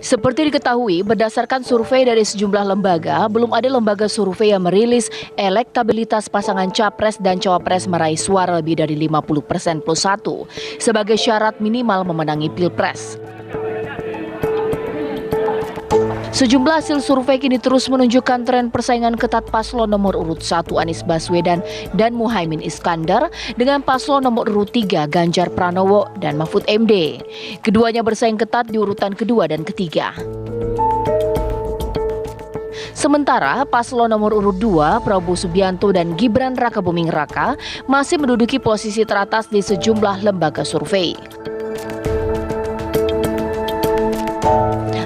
Seperti diketahui, berdasarkan survei dari sejumlah lembaga, belum ada lembaga survei yang merilis elektabilitas pasangan capres dan cawapres meraih suara lebih dari 50% plus 1 sebagai syarat minimal memenangi Pilpres. Sejumlah hasil survei kini terus menunjukkan tren persaingan ketat paslon nomor urut 1 Anies Baswedan dan Muhaimin Iskandar dengan paslon nomor urut 3 Ganjar Pranowo dan Mahfud MD. Keduanya bersaing ketat di urutan kedua dan ketiga. Sementara paslon nomor urut 2 Prabowo Subianto dan Gibran Rakabuming Raka masih menduduki posisi teratas di sejumlah lembaga survei.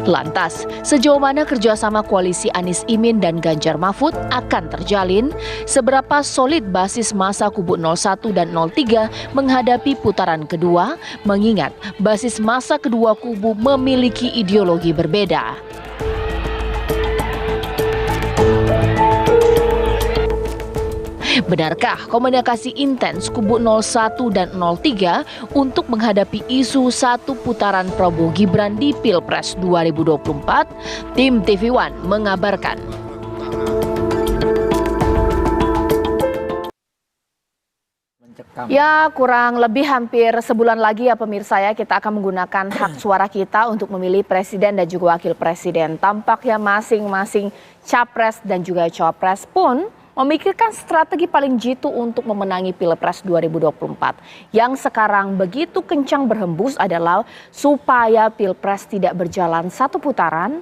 Lantas, sejauh mana kerjasama koalisi Anies Imin dan Ganjar Mahfud akan terjalin? Seberapa solid basis masa kubu 01 dan 03 menghadapi putaran kedua? Mengingat basis masa kedua kubu memiliki ideologi berbeda. Benarkah komunikasi intens kubu 01 dan 03 untuk menghadapi isu satu putaran Prabowo Gibran di Pilpres 2024? Tim TV One mengabarkan. Ya, kurang lebih hampir sebulan lagi ya pemirsa ya, kita akan menggunakan hak suara kita untuk memilih presiden dan juga wakil presiden. Tampaknya masing-masing capres dan juga cawapres pun memikirkan strategi paling jitu untuk memenangi Pilpres 2024. Yang sekarang begitu kencang berhembus adalah supaya Pilpres tidak berjalan satu putaran,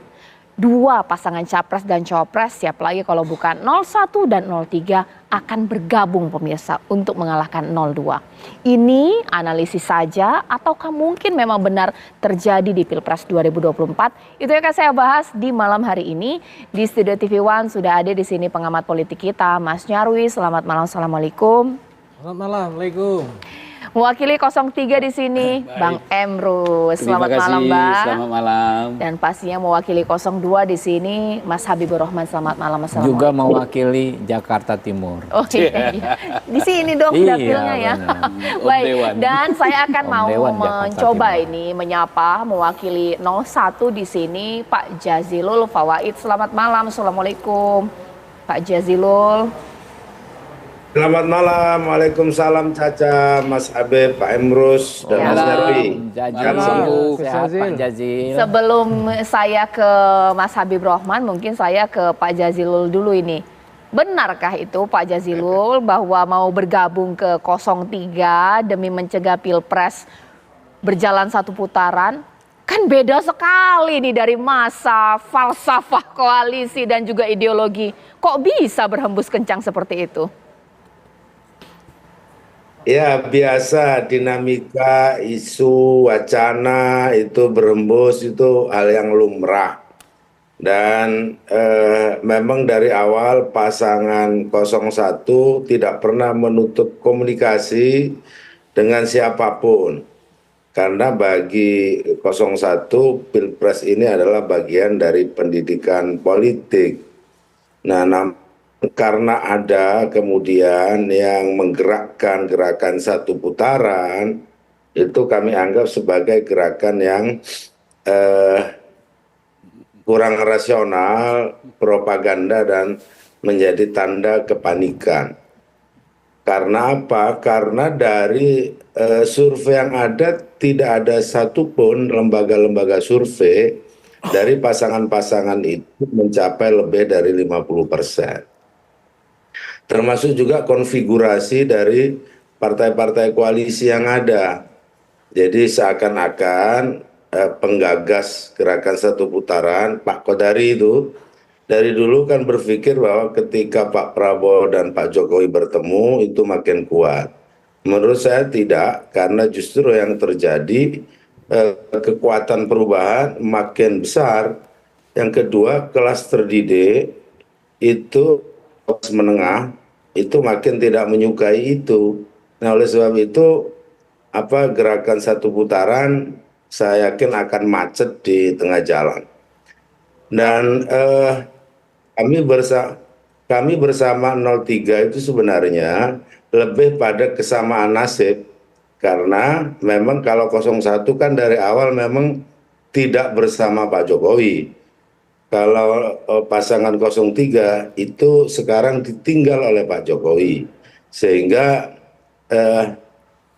dua pasangan capres dan cawapres, siap lagi kalau bukan 01 dan 03 akan bergabung pemirsa untuk mengalahkan 02. Ini analisis saja ataukah mungkin memang benar terjadi di Pilpres 2024? Itu yang akan saya bahas di malam hari ini. Di Studio TV One sudah ada di sini pengamat politik kita, Mas Nyarwi. Selamat malam, assalamualaikum. Selamat malam, waalaikumsalam. Mewakili 03 di sini, Bang Emrus. Selamat malam, Bang. Selamat malam. Dan pastinya mewakili 02 di sini, Mas Habibur Rahman. Selamat malam, assalamualaikum. Juga mewakili Jakarta Timur. Oh iya. Di sini dong dapilnya ya. Baik, dan saya akan mau mencoba ini menyapa mewakili 01 di sini, Pak Jazilul Fawaid. Selamat malam, assalamualaikum, Pak Jazilul. Selamat malam, waalaikumsalam Caca, Mas Habib, Pak Emrus, dan Mas Nyarwi. Sehat Pak Jazil. Sebelum saya ke Mas Habib Rahman, mungkin saya ke Pak Jazilul dulu ini. Benarkah itu Pak Jazilul bahwa mau bergabung ke 03 demi mencegah Pilpres berjalan satu putaran? Kan beda sekali nih dari masa, falsafah koalisi dan juga ideologi. Kok bisa berhembus kencang seperti itu? Ya, biasa dinamika, isu, wacana itu berembus, itu hal yang lumrah. Dan memang dari awal pasangan 01 tidak pernah menutup komunikasi dengan siapapun. Karena bagi 01 Pilpres ini adalah bagian dari pendidikan politik. Nah, karena ada kemudian yang menggerakkan gerakan satu putaran, itu kami anggap sebagai gerakan yang kurang rasional, propaganda, dan menjadi tanda kepanikan. Karena apa? Karena dari survei yang ada tidak ada satupun lembaga-lembaga survei dari pasangan-pasangan itu mencapai lebih dari 50%. Termasuk juga konfigurasi dari partai-partai koalisi yang ada. Jadi seakan-akan penggagas gerakan satu putaran, Pak Kodari itu, dari dulu kan berpikir bahwa ketika Pak Prabowo dan Pak Jokowi bertemu itu makin kuat. Menurut saya tidak, karena justru yang terjadi kekuatan perubahan makin besar. Yang kedua, kelas terdidik itu menengah itu makin tidak menyukai itu. Nah, oleh sebab itu gerakan satu putaran saya yakin akan macet di tengah jalan. Dan kami bersama 03 itu sebenarnya lebih pada kesamaan nasib Karena memang kalau 01 kan dari awal memang tidak bersama Pak Jokowi. Kalau pasangan 03 itu sekarang ditinggal oleh Pak Jokowi. Sehingga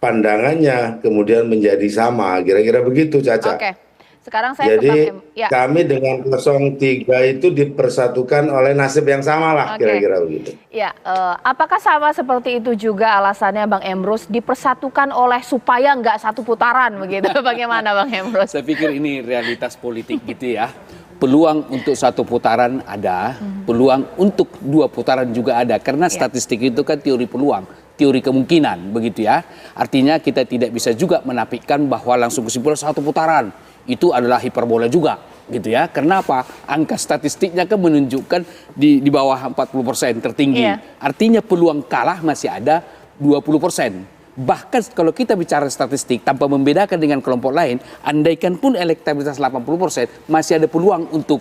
pandangannya kemudian menjadi sama. Kira-kira begitu, Caca. Oke. Sekarang saya ke Bang Jadi Ya. kami dengan 03 itu dipersatukan oleh nasib yang sama lah, Oke. kira-kira begitu. Ya, apakah sama seperti itu juga alasannya Bang Emrus dipersatukan oleh supaya nggak satu putaran begitu? Bagaimana Bang Emrus? Saya pikir ini realitas politik gitu ya. Peluang untuk satu putaran ada, peluang untuk dua putaran juga ada. Karena statistik itu kan teori peluang, teori kemungkinan begitu ya. Artinya kita tidak bisa juga menafikan bahwa langsung kesimpulan satu putaran. Itu adalah hiperbola juga gitu ya. Kenapa? Angka statistiknya kan menunjukkan di bawah 40% tertinggi. Iya. Artinya peluang kalah masih ada 20%. Bahkan kalau kita bicara statistik tanpa membedakan dengan kelompok lain, andaikan pun elektabilitas 80%, masih ada peluang untuk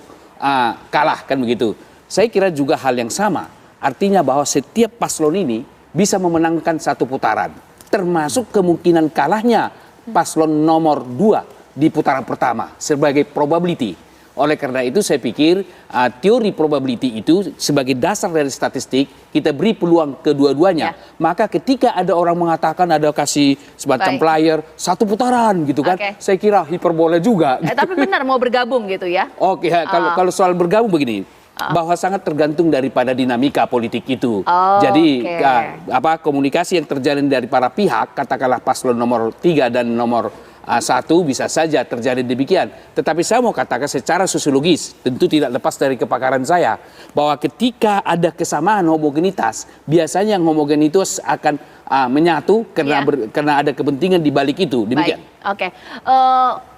kalah kan begitu. Saya kira juga hal yang sama. Artinya bahwa setiap paslon ini bisa memenangkan satu putaran. Termasuk kemungkinan kalahnya paslon nomor 2 di putaran pertama sebagai probability. Oleh karena itu saya pikir teori probability itu sebagai dasar dari statistik kita beri peluang kedua-duanya. Maka ketika ada orang mengatakan ada kasih semacam player satu putaran gitu kan, saya kira hiperbola juga. Tapi benar mau bergabung gitu ya? Oke, kalau soal bergabung begini. Bahwa sangat tergantung daripada dinamika politik itu. Jadi komunikasi yang terjalin dari para pihak, katakanlah paslon nomor 3 dan nomor 1 bisa saja terjadi demikian. Tetapi saya mau katakan secara sosiologis, tentu tidak lepas dari kepakaran saya, bahwa ketika ada kesamaan homogenitas, biasanya yang homogenitas akan menyatu karena ada kepentingan di balik itu. Demikian. Oke.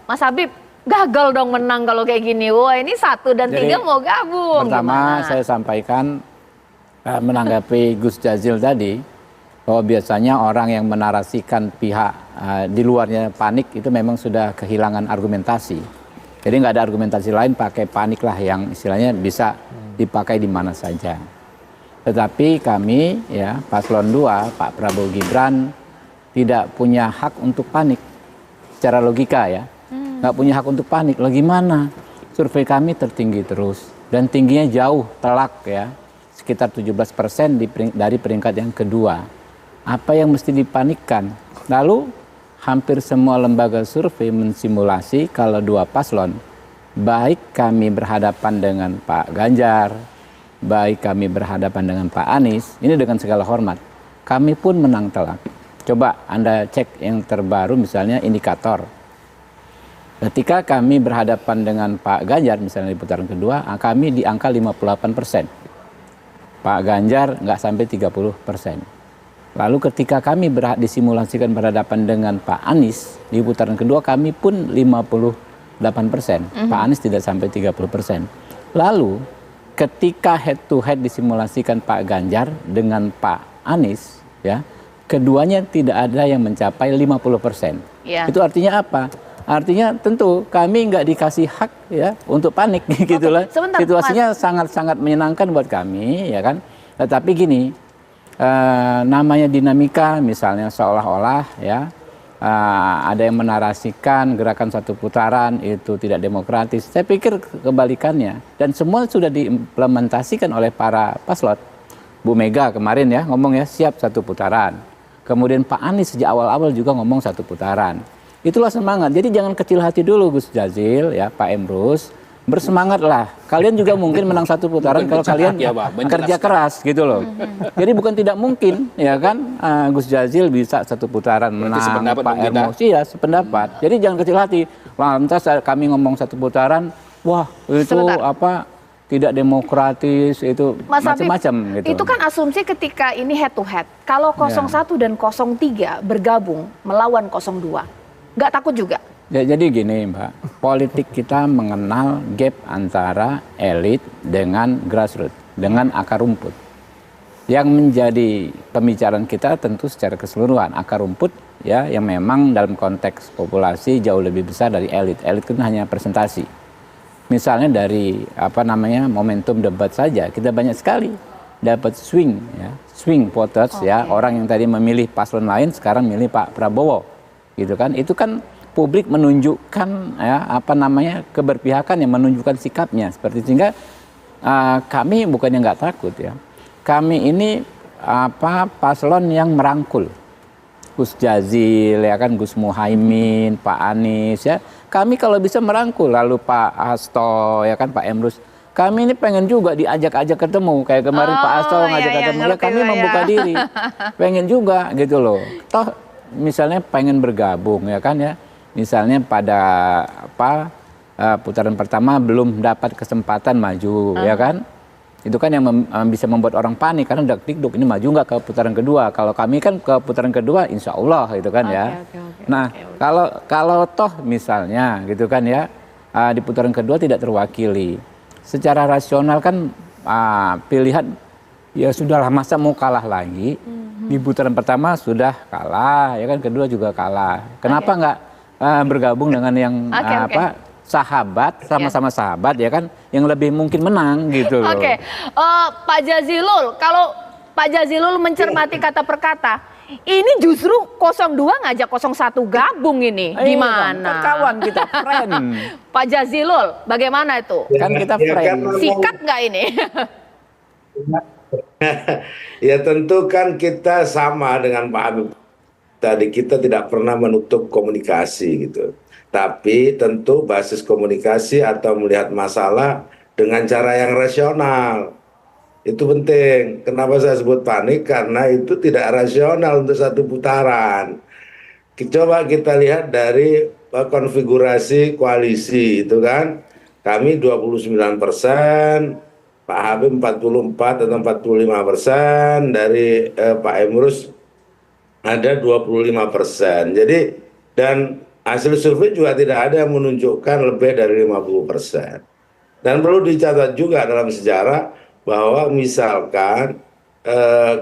Mas Habib, gagal dong menang kalau kayak gini. Wah, ini 1 dan 3 mau gabung. Pertama saya sampaikan menanggapi Gus Jazil tadi, bahwa biasanya orang yang menarasikan pihak di luarnya panik itu memang sudah kehilangan argumentasi. Jadi nggak ada argumentasi lain, pakai panik lah yang istilahnya bisa dipakai di mana saja. Tetapi kami ya paslon 2 Pak Prabowo Gibran tidak punya hak untuk panik secara logika ya. Nggak punya hak untuk panik. Lah gimana? Survei kami tertinggi terus dan tingginya jauh telak ya, sekitar 17% dari peringkat yang kedua. Apa yang mesti dipanikkan? Lalu hampir semua lembaga survei mensimulasi kalau dua paslon, baik kami berhadapan dengan Pak Ganjar, baik kami berhadapan dengan Pak Anies, ini dengan segala hormat, kami pun menang telak. Coba Anda cek yang terbaru misalnya indikator. Ketika kami berhadapan dengan Pak Ganjar misalnya di putaran kedua, kami di angka 58%. Pak Ganjar nggak sampai 30%. Lalu ketika kami disimulasikan berhadapan dengan Pak Anies di putaran kedua, kami pun 58%. Pak Anies tidak sampai 30%. Lalu ketika head to head disimulasikan Pak Ganjar dengan Pak Anies, ya, keduanya tidak ada yang mencapai 50%. Itu artinya apa? Artinya tentu kami nggak dikasih hak ya untuk panik gitu loh. Situasinya sangat-sangat menyenangkan buat kami, ya kan. Tetapi gini. Namanya dinamika, misalnya seolah-olah ya ada yang menarasikan gerakan satu putaran itu tidak demokratis. Saya pikir kebalikannya, dan semua sudah diimplementasikan oleh para paslon. Bu Mega kemarin ya ngomong ya siap satu putaran. Kemudian Pak Anies sejak awal-awal juga ngomong satu putaran. Itulah semangat. Jadi jangan kecil hati dulu Gus Jazil ya, Pak Emrus. Bersemangatlah. Kalian juga mungkin menang satu putaran kalau kalian kerja keras gitu loh. Jadi bukan tidak mungkin ya kan Gus Jazil bisa satu putaran menang, Pak Emrus ya sependapat. Jadi jangan kecil hati. Lantas kami ngomong satu putaran, wah itu tidak demokratis, itu macam-macam gitu. Itu kan asumsi ketika ini head to head. Kalau 01 dan 03 bergabung melawan 02, nggak takut juga? Ya, jadi gini Mbak, politik kita mengenal gap antara elit dengan grassroots, dengan akar rumput. Yang menjadi pembicaraan kita tentu secara keseluruhan, akar rumput ya yang memang dalam konteks populasi jauh lebih besar dari elit. Elit itu hanya presentasi. Misalnya dari momentum debat saja, kita banyak sekali dapat swing ya, swing voters ya, orang yang tadi memilih paslon lain sekarang milih Pak Prabowo, gitu kan? Itu kan publik menunjukkan ya apa namanya keberpihakan yang menunjukkan sikapnya seperti sehingga kami bukannya nggak takut ya, kami ini paslon yang merangkul Gus Jazil ya kan, Gus Muhaimin, Pak Anies ya, kami kalau bisa merangkul, lalu Pak Hasto ya kan, Pak Emrus, kami ini pengen juga diajak-ajak ketemu kayak kemarin Pak Hasto ngajak ketemu ya, kami membuka diri, pengen juga gitu loh, toh misalnya pengen bergabung ya kan ya, misalnya pada putaran pertama belum dapat kesempatan maju ya kan, itu kan yang bisa membuat orang panik karena udah dikduk ini maju nggak ke putaran kedua. Kalau kami kan ke putaran kedua insya Allah gitu kan ya. Nah kalau toh misalnya gitu kan ya di putaran kedua tidak terwakili, secara rasional kan pilihan ya sudahlah, masa mau kalah lagi, di putaran pertama sudah kalah ya kan, kedua juga kalah, kenapa nggak bergabung dengan yang sahabat, sama-sama sahabat ya kan, yang lebih mungkin menang gitu loh. Pak Jazilul, kalau Pak Jazilul mencermati kata per kata, ini justru 02 ngajak 01 gabung ini, gimana? Kawan kita, friend. Pak Jazilul, bagaimana itu? Kan kita friend. Sikat nggak ini? Ya tentu kan kita sama dengan Pak Habib tadi, kita tidak pernah menutup komunikasi gitu. Tapi tentu basis komunikasi atau melihat masalah dengan cara yang rasional. Itu penting. Kenapa saya sebut panik? Karena itu tidak rasional untuk satu putaran. Coba kita lihat dari konfigurasi koalisi itu kan. Kami 29%, Pak Habib 44 atau 45%, dari Pak Emrus ada 25%. Jadi dan hasil survei juga tidak ada yang menunjukkan lebih dari 50%. Dan perlu dicatat juga dalam sejarah bahwa misalkan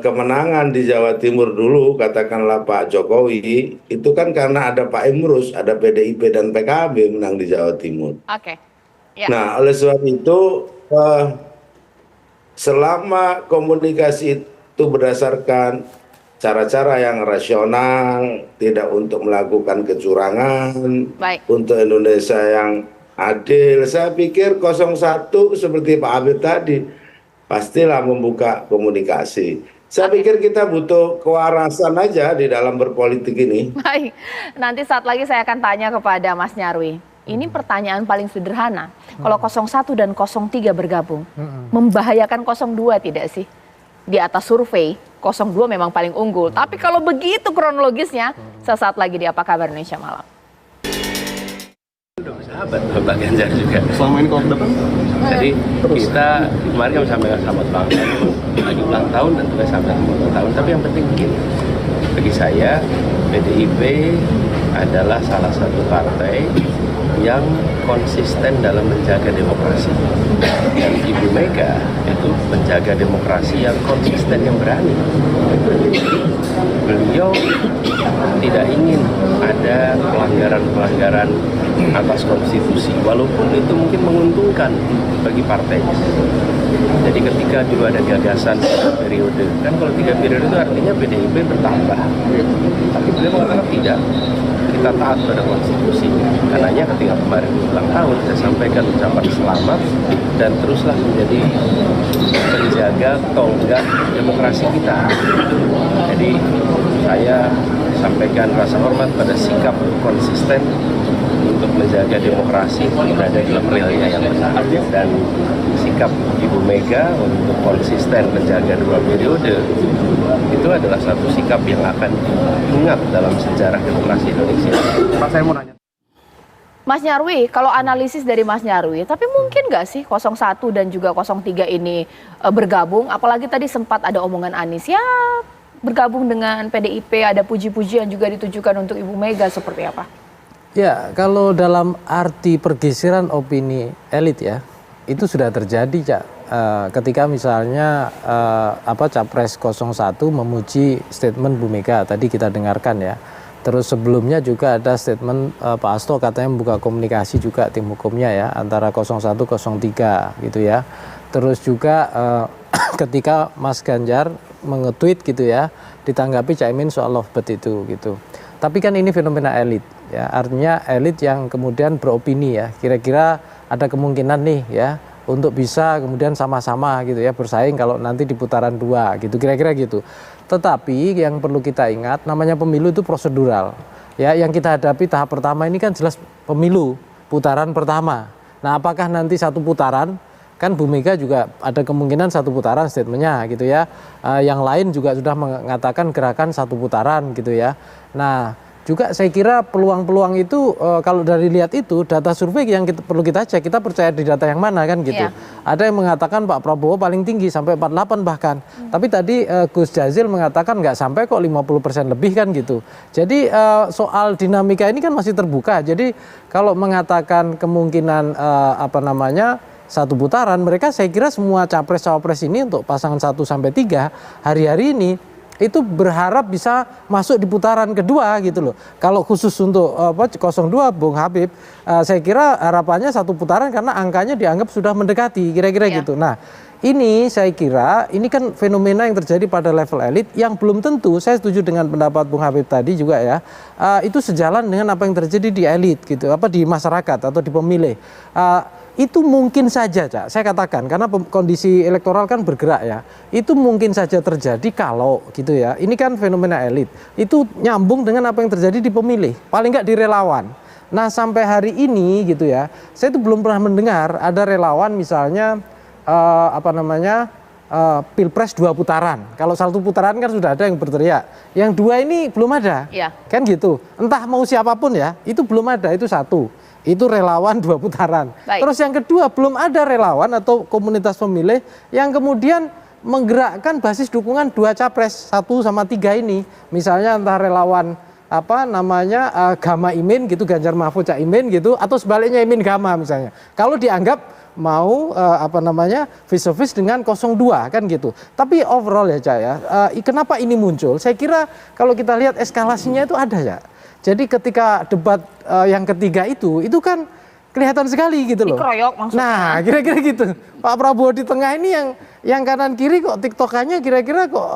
kemenangan di Jawa Timur dulu, katakanlah Pak Jokowi, itu kan karena ada Pak Emrus, ada PDIP dan PKB menang di Jawa Timur. Nah, oleh sebab itu selama komunikasi itu berdasarkan cara-cara yang rasional, tidak untuk melakukan kecurangan, untuk Indonesia yang adil, saya pikir 01 seperti Pak Habib tadi pastilah membuka komunikasi. Saya pikir kita butuh kewarasan aja di dalam berpolitik ini. Baik, nanti saat lagi saya akan tanya kepada Mas Nyarwi. Ini pertanyaan paling sederhana. Kalau 01 dan 03 bergabung, membahayakan 02 tidak sih? Di atas survei 02 memang paling unggul, tapi kalau begitu kronologisnya, sesaat lagi di Apa Kabar Indonesia Malam. Sahabat Bapak Ganjar juga. Selama ini kalau depan? Jadi kita kemarin kami sampaikan selamat lagi ulang tahun dan juga sampaikan selamat ulang tahun. Tapi yang penting begini, bagi saya PDIP adalah salah satu partai yang konsisten dalam menjaga demokrasi. Dan Ibu Mega itu menjaga demokrasi yang konsisten, yang berani. Beliau tidak ingin ada pelanggaran-pelanggaran atas konstitusi, walaupun itu mungkin menguntungkan bagi partainya. Jadi ketika dulu ada gagasan periode, kan kalau 3 periode itu artinya PDIP bertambah. Tapi beliau mengatakan tidak, kita taat pada konstitusi. Karenanya ketika kemarin ulang tahun, saya sampaikan ucapan selamat dan teruslah menjadi penjaga tonggak demokrasi kita. Jadi saya sampaikan rasa hormat pada sikap konsisten untuk menjaga demokrasi berada dalam realnya yang benar, dan sikap Ibu Mega untuk konsisten menjaga 2 periode itu adalah satu sikap yang akan diingat dalam sejarah demokrasi Indonesia. Pak, saya mau nanya. Mas Nyarwi, kalau analisis dari Mas Nyarwi, tapi mungkin nggak sih 01 dan juga 03 ini bergabung? Apalagi tadi sempat ada omongan Anies, ya bergabung dengan PDIP, ada puji-pujian juga ditujukan untuk Ibu Mega, seperti apa? Ya, kalau dalam arti pergeseran opini elit ya, itu sudah terjadi, Cak. Ketika misalnya Capres 01 memuji statement Bu Mega, tadi kita dengarkan ya. Terus sebelumnya juga ada statement Pak Hasto katanya membuka komunikasi juga tim hukumnya ya, antara 01, 03 gitu ya. Terus juga ketika Mas Ganjar mengetweet gitu ya, ditanggapi Caimin soal lovebird itu gitu. Tapi kan ini fenomena elit ya, artinya elit yang kemudian beropini ya, kira-kira ada kemungkinan nih ya untuk bisa kemudian sama-sama gitu ya bersaing kalau nanti di putaran 2 gitu, kira-kira gitu. Tetapi yang perlu kita ingat, namanya pemilu itu prosedural ya, yang kita hadapi tahap pertama ini kan jelas pemilu putaran pertama. Nah, apakah nanti satu putaran, kan Bu Mega juga ada kemungkinan satu putaran statementnya gitu ya, yang lain juga sudah mengatakan gerakan satu putaran gitu ya. Nah, juga saya kira peluang-peluang itu kalau dari lihat itu data survei yang perlu kita cek, kita percaya di data yang mana kan gitu. Ada yang mengatakan Pak Prabowo paling tinggi sampai 48 bahkan. Tapi tadi Gus Jazil mengatakan nggak sampai kok 50% lebih kan gitu. Jadi soal dinamika ini kan masih terbuka. Jadi kalau mengatakan kemungkinan satu putaran, mereka saya kira semua capres-cawapres ini untuk pasangan 1 sampai 3 hari-hari ini itu berharap bisa masuk di putaran kedua gitu loh. Kalau khusus untuk 02 Bung Habib, saya kira harapannya satu putaran karena angkanya dianggap sudah mendekati kira-kira gitu. Nah, ini saya kira ini kan fenomena yang terjadi pada level elit yang belum tentu, saya setuju dengan pendapat Bung Habib tadi juga ya, itu sejalan dengan apa yang terjadi di elit gitu, di masyarakat atau di pemilih. Itu mungkin saja, Cak, saya katakan, karena kondisi elektoral kan bergerak ya, itu mungkin saja terjadi kalau gitu ya, ini kan fenomena elit, itu nyambung dengan apa yang terjadi di pemilih, paling nggak di relawan. Nah, sampai hari ini gitu ya, saya itu belum pernah mendengar ada relawan misalnya Pilpres 2 putaran. Kalau 1 putaran kan sudah ada yang berteriak, yang 2 ini belum ada, kan gitu. Entah mau siapapun ya, itu belum ada, itu 1. Itu relawan 2 putaran. Baik. Terus yang kedua, belum ada relawan atau komunitas pemilih yang kemudian menggerakkan basis dukungan 2 capres 1 sama 3 ini. Misalnya entah relawan Gama Imin gitu, Ganjar Mahfud Cak Imin gitu, atau sebaliknya Imin Gama misalnya. Kalau dianggap mau face to face dengan 02 kan gitu. Tapi overall ya Cak ya, kenapa ini muncul? Saya kira kalau kita lihat eskalasinya itu ada ya. Jadi ketika debat yang ketiga itu kan kelihatan sekali gitu loh. Dikeroyok maksudnya. Nah, kira-kira gitu. Pak Prabowo di tengah ini yang kanan kiri kok tiktokannya kira-kira kok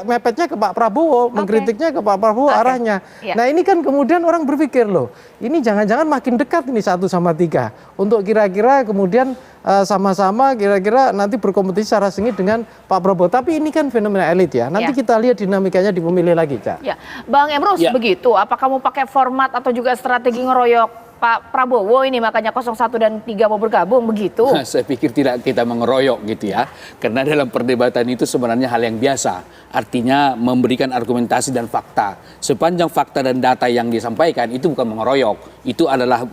mepetnya ke Pak Prabowo, mengkritiknya ke Pak Prabowo arahnya. Nah, ini kan kemudian orang berpikir loh, ini jangan-jangan makin dekat ini 1 sama 3 untuk kira-kira kemudian sama-sama kira-kira nanti berkompetisi secara sengit dengan Pak Prabowo. Tapi ini kan fenomena elit ya. Nanti kita lihat dinamikanya di pemilih lagi, Cak. Ya, Bang Emrus begitu. Apa kamu pakai format atau juga strategi ngeroyok Pak Prabowo ini makanya 01 dan 3 mau bergabung begitu? Nah, saya pikir tidak kita mengeroyok gitu ya. Karena dalam perdebatan itu sebenarnya hal yang biasa. Artinya memberikan argumentasi dan fakta. Sepanjang fakta dan data yang disampaikan itu bukan mengeroyok. Itu adalah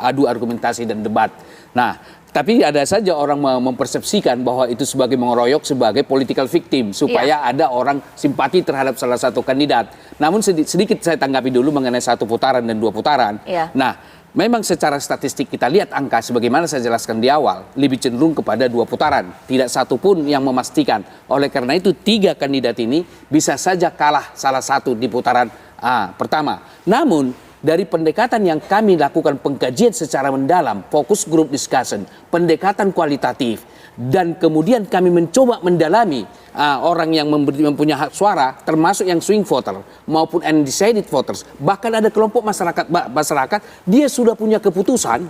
adu argumentasi dan debat. Nah, tapi ada saja orang mempersepsikan bahwa itu sebagai mengeroyok, sebagai political victim, supaya ada orang simpati terhadap salah satu kandidat. Namun sedikit saya tanggapi dulu mengenai 1 putaran dan 2 putaran. Nah, memang secara statistik kita lihat angka sebagaimana saya jelaskan di awal, lebih cenderung kepada 2 putaran. Tidak satu pun yang memastikan. Oleh karena itu 3 kandidat ini bisa saja kalah salah satu di putaran pertama. Namun dari pendekatan yang kami lakukan pengkajian secara mendalam, fokus group discussion, pendekatan kualitatif, dan kemudian kami mencoba mendalami orang yang mempunyai hak suara, termasuk yang swing voter maupun undecided voters. Bahkan ada kelompok masyarakat dia sudah punya keputusan,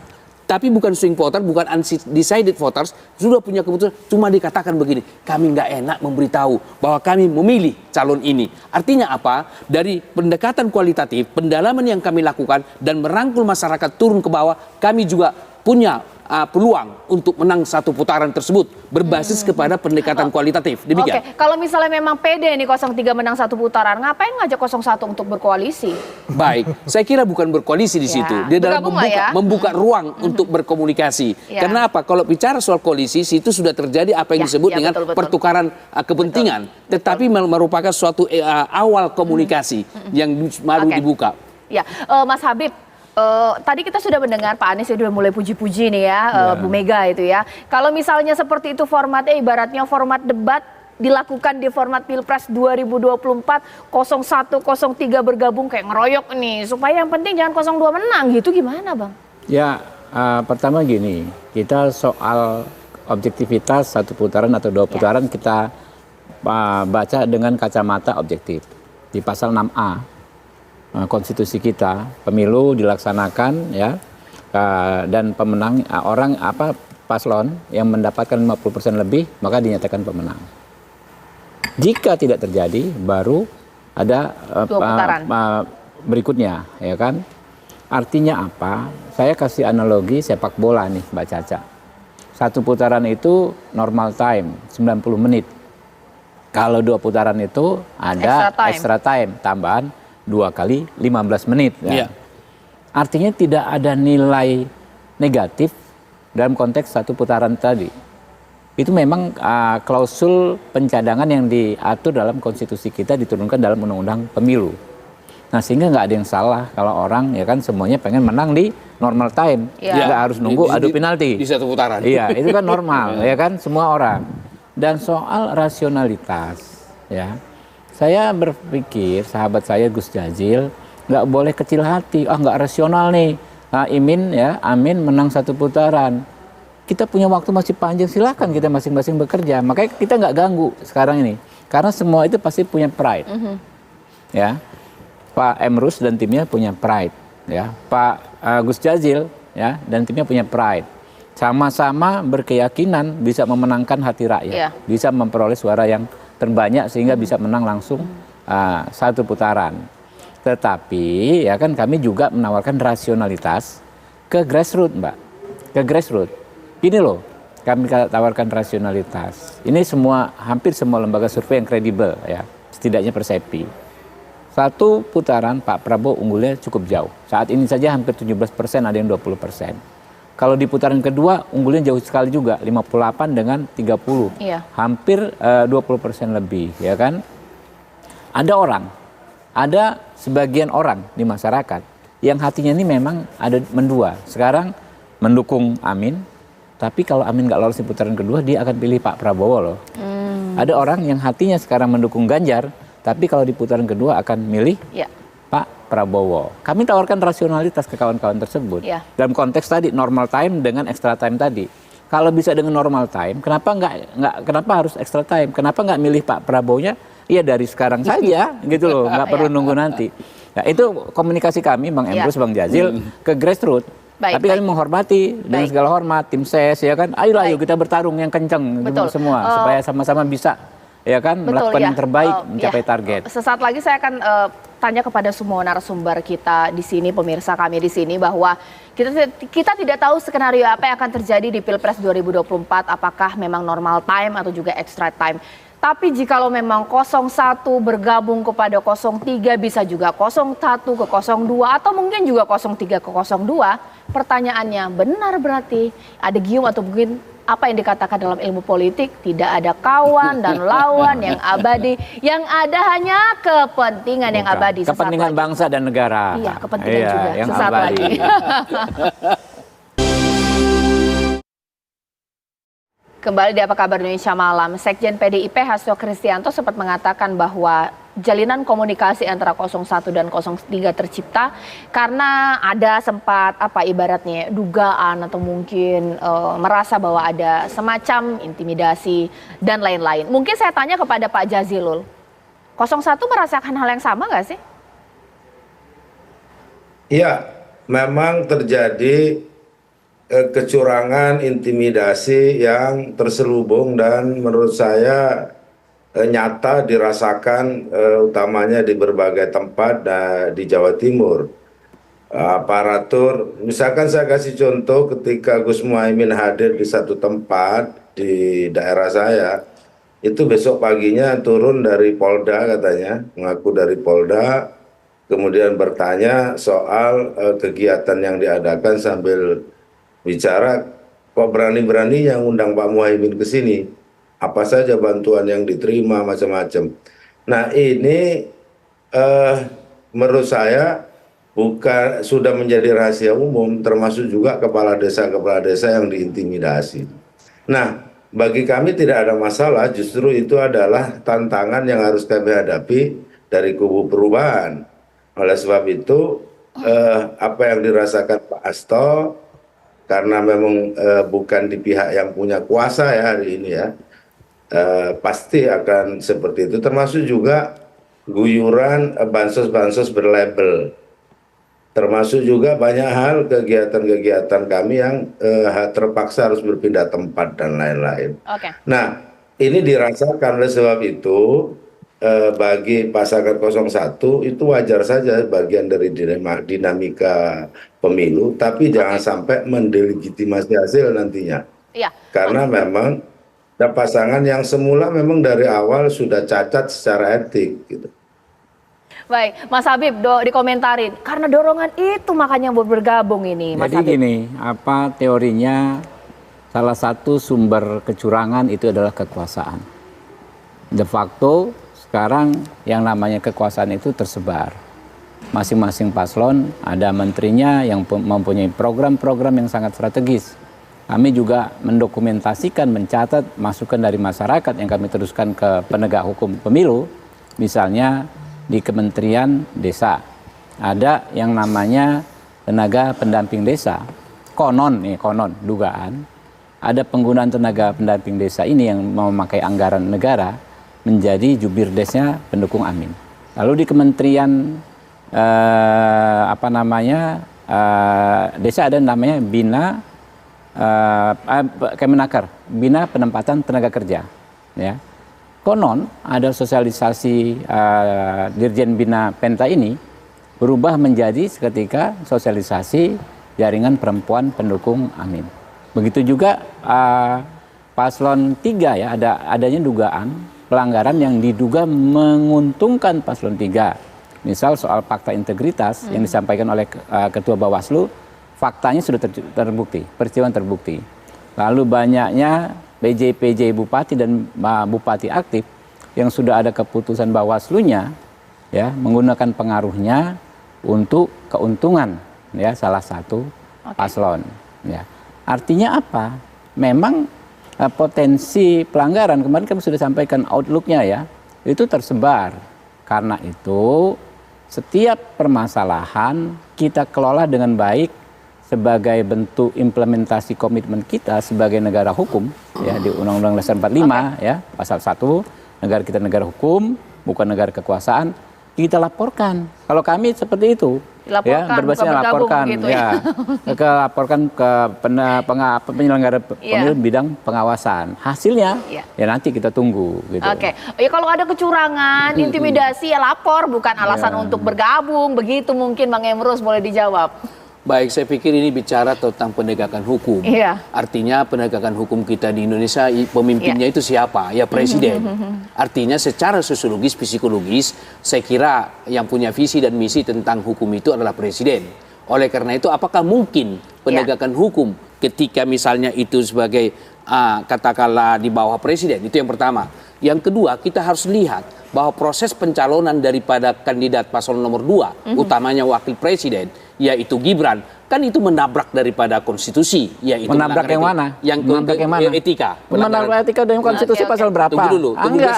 tapi bukan swing voter, bukan undecided voters, sudah punya keputusan. Cuma dikatakan begini, kami nggak enak memberitahu bahwa kami memilih calon ini. Artinya apa? Dari pendekatan kualitatif, pendalaman yang kami lakukan dan merangkul masyarakat turun ke bawah, kami juga punya peluang untuk menang 1 putaran tersebut berbasis kepada pendekatan kualitatif. Demikian. Oke, kalau misalnya memang pede nih 03 menang 1 putaran, ngapain ngajak 01 untuk berkoalisi? Baik, saya kira bukan berkoalisi di situ. Dia dalam membuka ruang untuk berkomunikasi. Karena apa? Kalau bicara soal koalisi, itu sudah terjadi apa yang disebut dengan pertukaran kepentingan. Tetapi merupakan suatu awal komunikasi yang baru dibuka. Ya, Mas Habib. Tadi kita sudah mendengar Pak Anies sudah mulai puji-puji nih ya, Bu Mega itu ya. Kalau misalnya seperti itu formatnya ibaratnya format debat dilakukan di format Pilpres 2024, 01, 03 bergabung kayak ngeroyok nih. Supaya yang penting jangan 02 menang gitu, gimana Bang? Ya, pertama gini, kita soal objektivitas satu putaran atau dua putaran kita baca dengan kacamata objektif. Di pasal 6A konstitusi kita, pemilu dilaksanakan ya dan pemenang paslon yang mendapatkan 50% lebih maka dinyatakan pemenang. Jika tidak terjadi baru ada berikutnya, ya kan? Artinya apa? Saya kasih analogi sepak bola nih, Mbak Caca. Satu putaran itu normal time 90 menit. Kalau 2 putaran itu ada extra time tambahan 2 kali 15 menit. Ya. Artinya tidak ada nilai negatif dalam konteks satu putaran tadi. Itu memang klausul pencadangan yang diatur dalam konstitusi kita diturunkan dalam undang-undang pemilu. Nah sehingga nggak ada yang salah kalau orang ya kan semuanya pengen menang di normal time, nggak harus nunggu adu penalti di satu putaran. Iya itu kan normal ya kan semua orang. Dan soal rasionalitas ya, saya berpikir sahabat saya Gus Jazil nggak boleh kecil hati, nggak rasional nih. Amin menang satu putaran. Kita punya waktu masih panjang, silakan kita masing-masing bekerja. Makanya kita nggak ganggu sekarang ini, karena semua itu pasti punya pride. Ya, Pak Emrus dan timnya punya pride. Ya, Pak Gus Jazil ya dan timnya punya pride. Sama-sama berkeyakinan bisa memenangkan hati rakyat, bisa memperoleh suara yang terbanyak sehingga bisa menang langsung satu putaran. Tetapi ya kan kami juga menawarkan rasionalitas ke grassroots, Mbak, ke grassroots. Gini loh, kami tawarkan rasionalitas. Ini hampir semua lembaga survei yang kredibel ya, setidaknya Persepi. Satu putaran Pak Prabowo unggulnya cukup jauh. Saat ini saja hampir 17%, ada yang 20%. Kalau di putaran kedua unggulnya jauh sekali juga, 58 dengan 30. Hampir 20% lebih, ya kan? Ada sebagian orang di masyarakat yang hatinya ini memang ada mendua. Sekarang mendukung Amin, tapi kalau Amin nggak lolos di putaran kedua, dia akan pilih Pak Prabowo loh. Ada orang yang hatinya sekarang mendukung Ganjar, tapi kalau di putaran kedua akan milih Pak Prabowo. Kami tawarkan rasionalitas ke kawan-kawan tersebut. Dalam konteks tadi normal time dengan extra time tadi. Kalau bisa dengan normal time, kenapa harus extra time? Kenapa nggak milih Pak Prabowo-nya? Ya dari sekarang saja, gitu loh. Nggak perlu nunggu nanti. Nah itu komunikasi kami, Bang Emrus, Bang Jazil, ke grassroots. Tapi kami menghormati dengan segala hormat tim ses ya kan. Ayo kita bertarung yang kenceng semua supaya sama-sama bisa ya kan melakukan yang terbaik mencapai target. Sesaat lagi saya akan tanya kepada semua narasumber kita di sini, pemirsa kami di sini bahwa kita tidak tahu skenario apa yang akan terjadi di Pilpres 2024, apakah memang normal time atau juga extra time. Tapi jikalau memang 01 bergabung kepada 03, bisa juga 01 ke 02 atau mungkin juga 03 ke 02, pertanyaannya benar berarti ada gium atau mungkin apa yang dikatakan dalam ilmu politik, tidak ada kawan dan lawan yang abadi, yang ada hanya kepentingan yang abadi. Kepentingan bangsa dan negara. Iya, kepentingan juga. Yang sesaat abadi. lagi. Kembali di Apa Kabar Indonesia Malam, Sekjen PDIP Hasto Kristianto sempat mengatakan bahwa jalinan komunikasi antara 01 dan 03 tercipta karena ada sempat ibaratnya dugaan atau mungkin merasa bahwa ada semacam intimidasi dan lain-lain. Mungkin saya tanya kepada Pak Jazilul, 01 merasakan hal yang sama nggak sih? Iya, memang terjadi kecurangan, intimidasi yang terselubung dan menurut saya nyata dirasakan utamanya di berbagai tempat di Jawa Timur. Aparatur, misalkan saya kasih contoh ketika Gus Muhaimin hadir di satu tempat di daerah saya, itu besok paginya turun dari Polda katanya, mengaku dari Polda, kemudian bertanya soal kegiatan yang diadakan sambil bicara, kok berani-berani yang undang Pak Muhaimin ke sini, apa saja bantuan yang diterima, macam-macam. Nah ini menurut saya sudah menjadi rahasia umum, termasuk juga kepala desa yang diintimidasi. Nah bagi kami tidak ada masalah, justru itu adalah tantangan yang harus kami hadapi dari kubu perubahan. Oleh sebab itu apa yang dirasakan Pak Hasto karena memang bukan di pihak yang punya kuasa ya hari ini ya, pasti akan seperti itu. Termasuk juga guyuran bansos-bansos berlabel, termasuk juga banyak hal kegiatan-kegiatan kami yang terpaksa harus berpindah tempat dan lain-lain. Oke. Nah, ini dirasakan, oleh sebab itu bagi pasangan 01 itu wajar saja bagian dari dinamika pemilu, tapi jangan sampai mendelegitimasi hasil nantinya. Iya. Karena memang ada pasangan yang semula memang dari awal sudah cacat secara etik gitu. Baik, Mas Habib dikomentarin karena dorongan itu makanya bergabung ini, Mas Jadi Habib. gini, apa teorinya, salah satu sumber kecurangan itu adalah kekuasaan. De facto sekarang yang namanya kekuasaan itu tersebar. Masing-masing paslon ada menterinya yang mempunyai program-program yang sangat strategis. Kami juga mendokumentasikan, mencatat masukan dari masyarakat yang kami teruskan ke penegak hukum pemilu. Misalnya di Kementerian Desa ada yang namanya tenaga pendamping desa. Konon dugaan ada penggunaan tenaga pendamping desa ini yang memakai anggaran negara menjadi jubir desnya pendukung Amin. Lalu di Kementerian desa ada namanya Kemenaker, Bina Penempatan Tenaga Kerja. Ya. Konon ada sosialisasi Dirjen Bina Penta ini berubah menjadi seketika sosialisasi jaringan perempuan pendukung Amin. Begitu juga paslon 3 ya, adanya dugaan pelanggaran yang diduga menguntungkan paslon 3. Misal soal fakta integritas yang disampaikan oleh Ketua Bawaslu, faktanya sudah terbukti, peristiwa terbukti. Lalu banyaknya PJ Bupati dan Bupati aktif yang sudah ada keputusan Bawaslunya ya menggunakan pengaruhnya untuk keuntungan ya salah satu paslon ya. Artinya apa? Memang potensi pelanggaran kemarin kami sudah sampaikan outlook-nya ya, itu tersebar. Karena itu setiap permasalahan kita kelola dengan baik sebagai bentuk implementasi komitmen kita sebagai negara hukum ya di Undang-Undang Dasar 45 ya pasal 1, negara kita negara hukum bukan negara kekuasaan, kita laporkan. Kalau kami seperti itu Dilaporkan, ya berbasis laporkan gitu ya laporkan ke penyelenggara pemilu bidang pengawasan. Hasilnya ya nanti kita tunggu gitu. Oke. Ya kalau ada kecurangan, intimidasi ya lapor, bukan alasan untuk bergabung. Begitu mungkin Bang Emrus, boleh dijawab. Baik, saya pikir ini bicara tentang penegakan hukum. Iya. Artinya penegakan hukum kita di Indonesia, pemimpinnya itu siapa? Ya presiden. Artinya secara sosiologis, psikologis, saya kira yang punya visi dan misi tentang hukum itu adalah presiden. Oleh karena itu, apakah mungkin penegakan hukum ketika misalnya itu sebagai katakanlah di bawah presiden? Itu yang pertama. Yang kedua, kita harus lihat bahwa proses pencalonan daripada kandidat paslon nomor 2, utamanya wakil presiden, yaitu Gibran, kan itu menabrak daripada konstitusi, yaitu menabrak yang mana? Menabrak yang mana? Etika. Menabrak etika dan konstitusi pasal berapa? Tunggu dulu.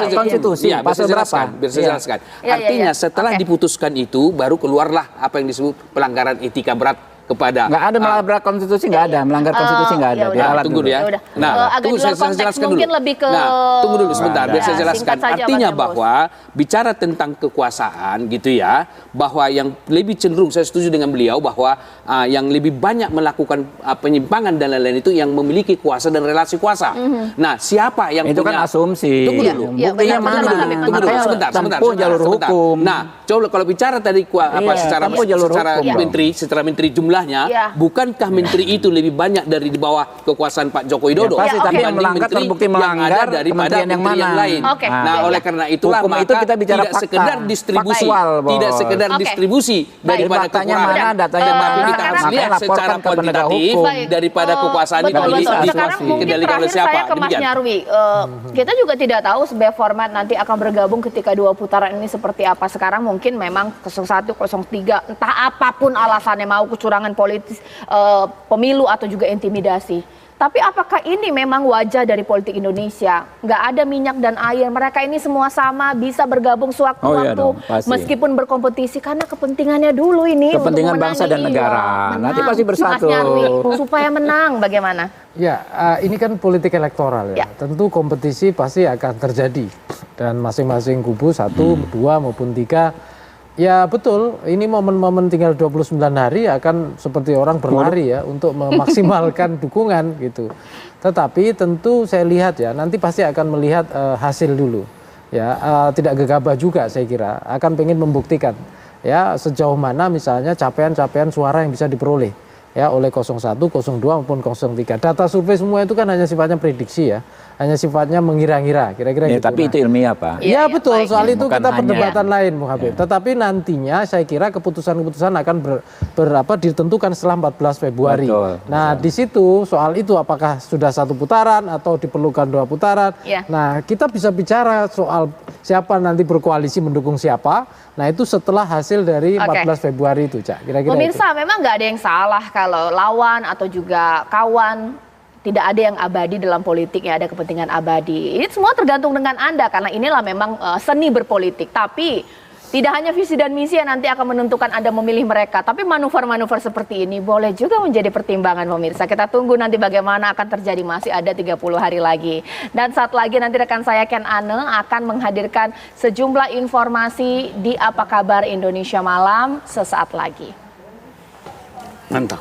Konstitusi ya, pasal berapa? Biar saya jelaskan. Artinya setelah diputuskan itu, baru keluarlah apa yang disebut pelanggaran etika berat kepada. Nggak ada melanggar konstitusi, nggak ada. Melanggar konstitusi nggak ada. Nah, tunggu dulu ya. Nah, tunggu saya jelaskan dulu. Mungkin lebih ke. Nah, tunggu dulu sebentar, biar saya jelaskan. Artinya bahwa bicara tentang kekuasaan gitu ya, bahwa yang lebih cenderung, saya setuju dengan beliau bahwa yang lebih banyak melakukan penyimpangan dan lain-lain itu yang memiliki kuasa dan relasi kuasa. Nah, siapa yang itu punya? kan asumsi. Tunggu dulu. Buktinya mana? Tunggu dulu. Sebentar. Jalur hukum. Nah, coba kalau bicara tadi secara menteri jumlahnya, bukankah menteri itu lebih banyak dari di bawah kekuasaan Pak Joko Widodo? Pasti, tapi yang melanggar terbukti melanggar daripada menteri yang lain. Nah, oleh karena itulah hukum maka itu kita bicara tidak fakta. sekedar distribusi, Faktual, tidak sekedar distribusi daripada faktanya kekurangan. mana, datanya Tetapi mana, kita harus makanya lihat laporkan secara ke penegak kuantitatif hukum. daripada kekuasaan itu Sekarang mungkin dikendalikan oleh terakhir siapa. saya ke Mas Nyarwi. Kita juga tidak tahu sebenarnya format nanti akan bergabung ketika 2 putaran ini seperti apa. Sekarang mungkin memang 01, 03, entah apapun alasannya, mau kecurangan politis, pemilu atau juga intimidasi. Tapi apakah ini memang wajah dari politik Indonesia? Nggak ada minyak dan air, mereka ini semua sama, bisa bergabung sewaktu-waktu, dong, pasti. meskipun berkompetisi, karena kepentingannya dulu ini. Kepentingan untuk bangsa dan memenangi. negara. Menang. Nanti pasti bersatu. Mas Nyarwi, supaya menang bagaimana? Ya, ini kan politik elektoral ya. Ya. Tentu kompetisi pasti akan terjadi. Dan masing-masing kubu 1, 2 maupun 3. Ya betul, ini momen-momen tinggal 29 hari akan seperti orang berlari ya untuk memaksimalkan dukungan gitu. Tetapi tentu saya lihat ya, nanti pasti akan melihat hasil dulu. Ya, tidak gegabah juga saya kira, akan pengen membuktikan ya sejauh mana misalnya capaian-capaian suara yang bisa diperoleh ya oleh 01, 02 maupun 03. Data survei semua itu kan hanya sifatnya prediksi ya, hanya sifatnya mengira-ngira, kira-kira Ya, gitu. tapi itu ilmiah, Pak. Iya betul, baik. soal itu Bukan kita hanya- perdebatan lain, Bung Habib. Tetapi nantinya saya kira keputusan-keputusan akan ditentukan setelah 14 Februari. Betul, Nah di situ soal itu apakah sudah 1 putaran atau diperlukan 2 putaran. Ya. Nah kita bisa bicara soal siapa nanti berkoalisi mendukung siapa. Nah itu setelah hasil dari Oke. 14 Februari itu, Cak. Kira-kira itu. Pemirsa, memang nggak ada yang salah kalau lawan atau juga kawan, tidak ada yang abadi dalam politik, ya ada kepentingan abadi. Ini semua tergantung dengan Anda, karena inilah memang seni berpolitik. Tapi tidak hanya visi dan misi yang nanti akan menentukan Anda memilih mereka, tapi manuver-manuver seperti ini boleh juga menjadi pertimbangan pemirsa. Kita tunggu nanti bagaimana akan terjadi, masih ada 30 hari lagi. Dan saat lagi nanti rekan saya Ken Ane akan menghadirkan sejumlah informasi di Apa Kabar Indonesia Malam sesaat lagi. Mantap.